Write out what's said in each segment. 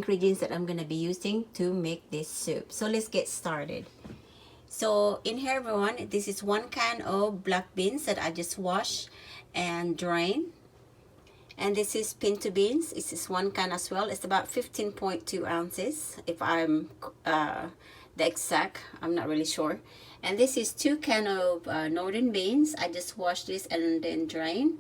ingredients that I'm gonna be using to make this soup. So let's get started. So in here, everyone, this is 1 can of black beans that I just washed and drained. And this is pinto beans. This is 1 can as well. It's about 15.2 ounces if I'm the exact, I'm not really sure. And this is 2 can of northern beans. I just washed this and then drained.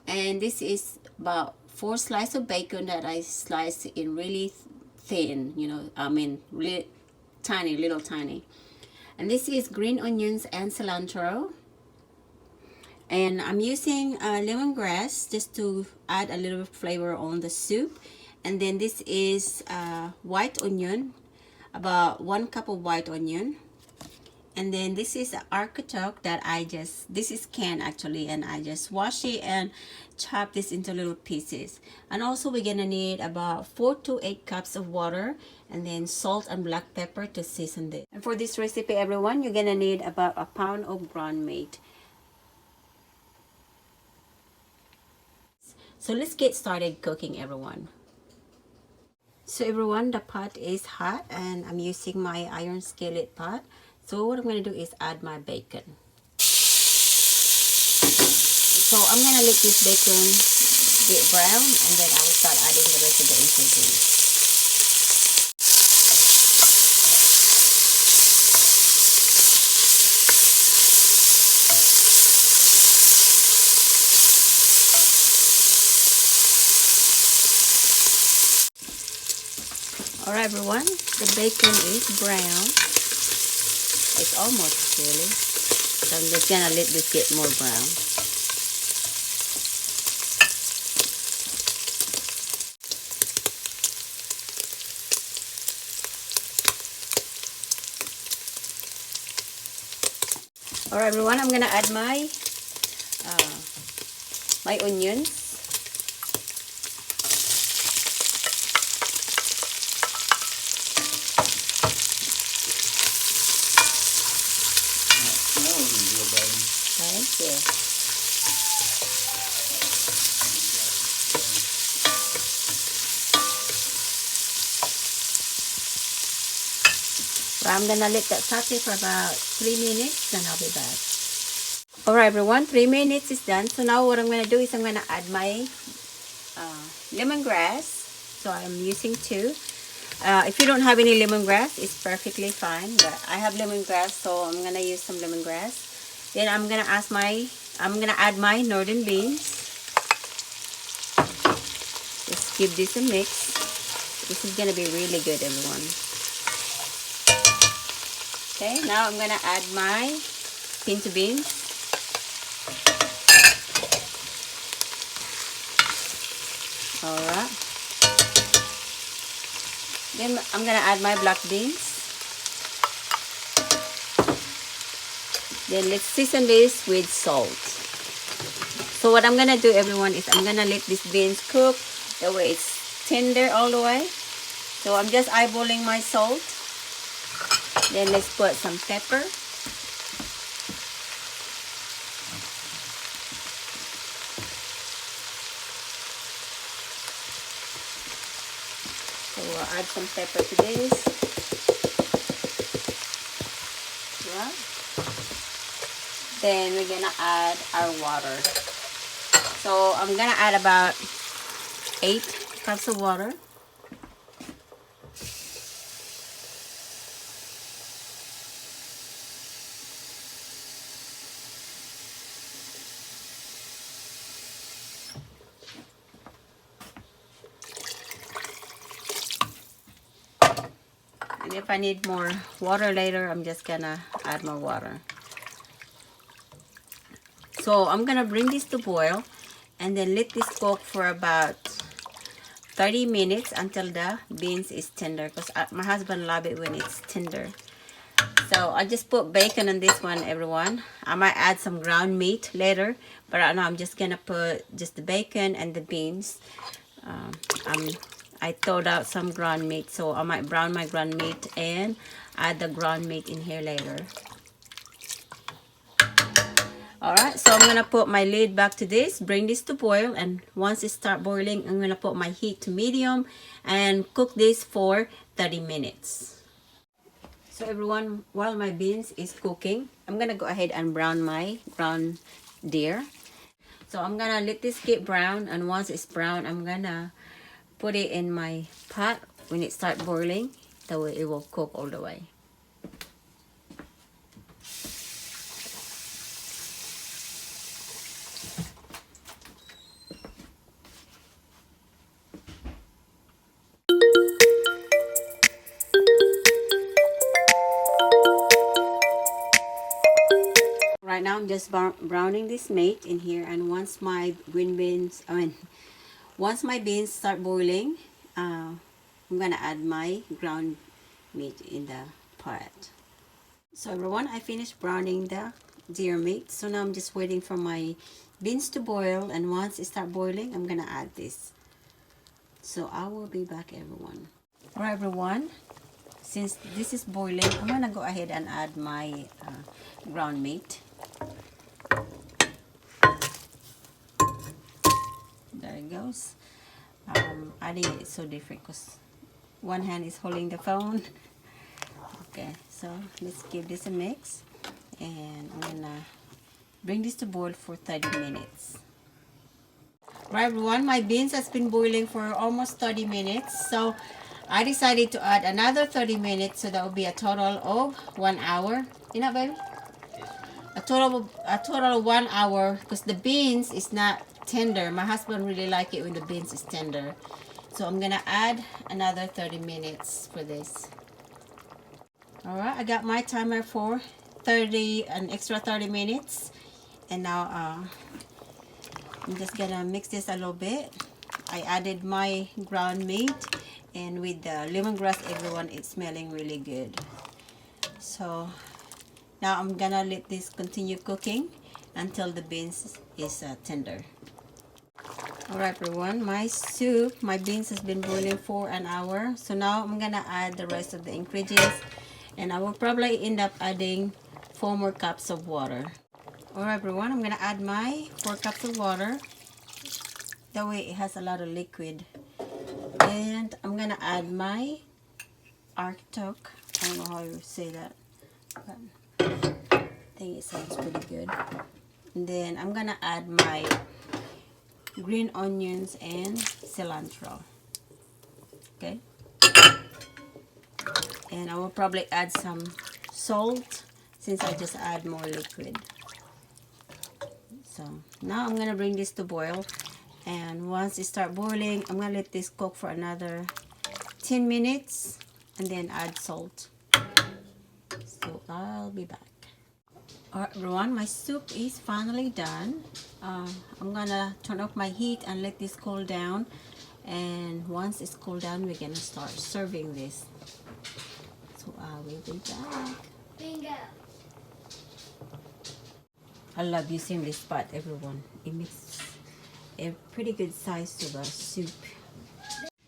And this is about 4 slices of bacon that I sliced in really thin, you know, I mean really tiny, little tiny. And this is green onions and cilantro. And I'm using lemongrass just to add a little flavor on the soup. And then this is white onion, about 1 cup of white onion. And then this is artichoke that this is canned actually, and I just wash it and chop this into little pieces. And also we're gonna need about 4 to 8 cups of water, and then salt and black pepper to season this. And for this recipe, everyone, you're gonna need about a pound of ground meat. So let's get started cooking, everyone. So everyone, the pot is hot and I'm using my iron skillet pot. So what I'm going to do is add my bacon. So I'm going to let this bacon get brown, and then I will start adding the rest of the ingredients. Alright everyone, the bacon is brown. It's almost really. So I'm just gonna let this get more brown. Alright everyone, I'm gonna add my onions. Thank you. So I'm gonna let that saute for about 3 minutes, and I'll be back. Alright everyone, 3 minutes is done. So now what I'm gonna do is I'm gonna add my lemongrass. So I'm using 2. If you don't have any lemongrass, it's perfectly fine, but I have lemongrass, so I'm gonna use some lemongrass. Then I'm gonna add my northern beans. Just give this a mix. This is gonna be really good, everyone. Okay, now I'm gonna add my pinto beans. Alright. Then I'm gonna add my black beans. Then let's season this with salt. So what I'm gonna do, everyone, is I'm gonna let these beans cook the way it's tender all the way. So I'm just eyeballing my salt. Then let's put some pepper. So we'll add some pepper to this. Yeah. Then we're gonna add our water. So I'm gonna add about 8 cups of water. And if I need more water later, I'm just gonna add more water. So I'm gonna bring this to boil and then let this cook for about 30 minutes until the beans is tender, because my husband loves it when it's tender. So I just put bacon on this one, everyone. I might add some ground meat later, but right now I'm just gonna put just the bacon and the beans. I thawed out some ground meat, so I might brown my ground meat and add the ground meat in here later. Alright, so I'm gonna put my lid back to this, bring this to boil, and once it start boiling, I'm gonna put my heat to medium and cook this for 30 minutes. So everyone, while my beans is cooking, I'm gonna go ahead and brown my ground deer. So I'm gonna let this get brown, and once it's brown, I'm gonna put it in my pot when it start boiling. That way it will cook all the way. Right now I'm just browning this meat in here, and once my once my beans start boiling, I'm gonna add my ground meat in the pot. So everyone, I finished browning the deer meat, so now I'm just waiting for my beans to boil, and once it start boiling, I'm gonna add this. So I will be back, everyone. Alright everyone, since this is boiling, I'm gonna go ahead and add my ground meat. There it goes. Adding it is so different because one hand is holding the phone. Okay, so let's give this a mix, and I'm gonna bring this to boil for 30 minutes. Right everyone, my beans has been boiling for almost 30 minutes, so I decided to add another 30 minutes, so that will be a total of 1 hour. You know, baby? A total of 1 hour, because the beans is not tender. My husband really like it when the beans is tender. So I'm gonna add another 30 minutes for this. Alright, I got my timer for an extra 30 minutes. And now I'm just gonna mix this a little bit. I added my ground meat, and with the lemongrass, everyone, it's smelling really good. So now I'm gonna let this continue cooking until the beans is tender. Alright everyone, my beans has been boiling for an hour. So now I'm gonna add the rest of the ingredients, and I will probably end up adding 4 more cups of water. Alright everyone, I'm gonna add my 4 cups of water. That way it has a lot of liquid. And I'm gonna add my Artichoke. I don't know how you say that, but I think it sounds pretty good. And then I'm gonna add my green onions and cilantro. Okay, and I will probably add some salt since I just add more liquid. So now I'm gonna bring this to boil, and once it start boiling, I'm gonna let this cook for another 10 minutes and then add salt. So I'll be back. Alright everyone, my soup is finally done. I'm gonna turn off my heat and let this cool down, and once it's cooled down, we're gonna start serving this. So I will be back. Bingo. I love using this pot, everyone. It makes a pretty good size to the soup.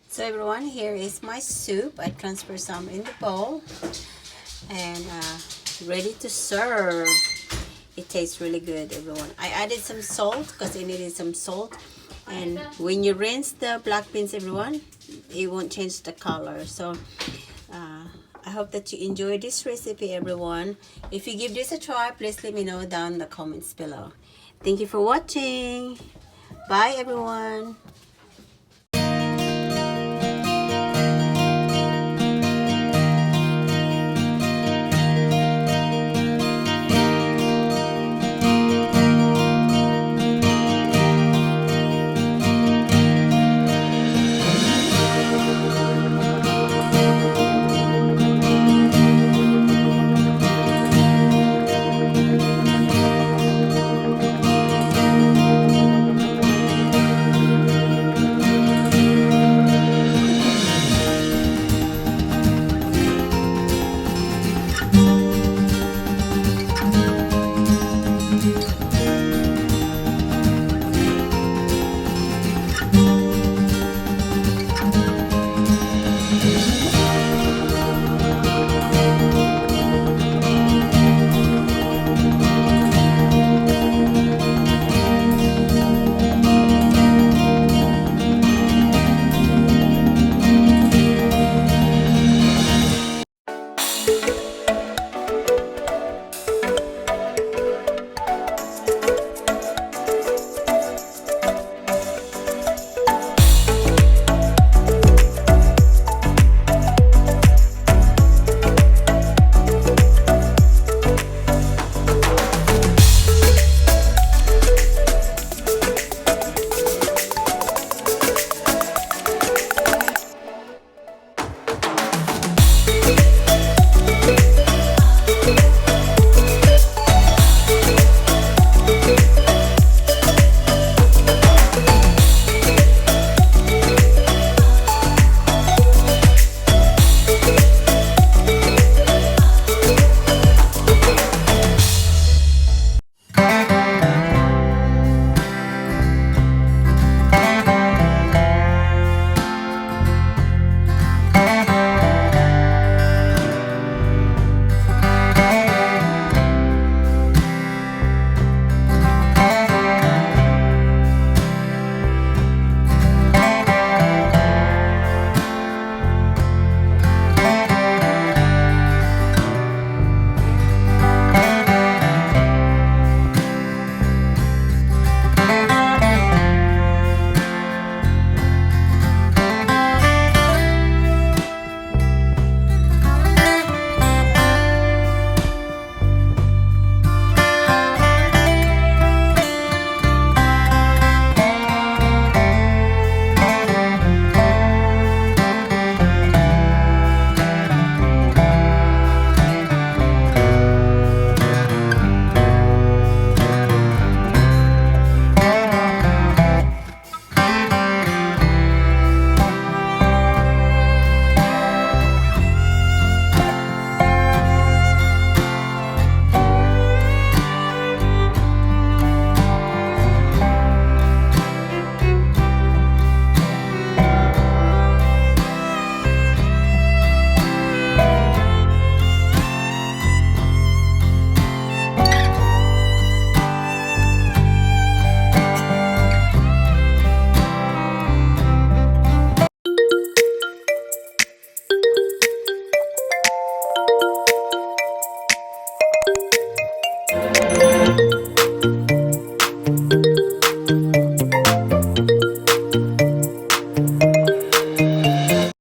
So everyone, here is my soup. I transfer some in the bowl, and ready to serve. It tastes really good, everyone. I added some salt because it needed some salt, and when you rinse the black beans, everyone, it won't change the color. So I hope that you enjoy this recipe, everyone. If you give this a try, please let me know down in the comments below. Thank you for watching. Bye everyone.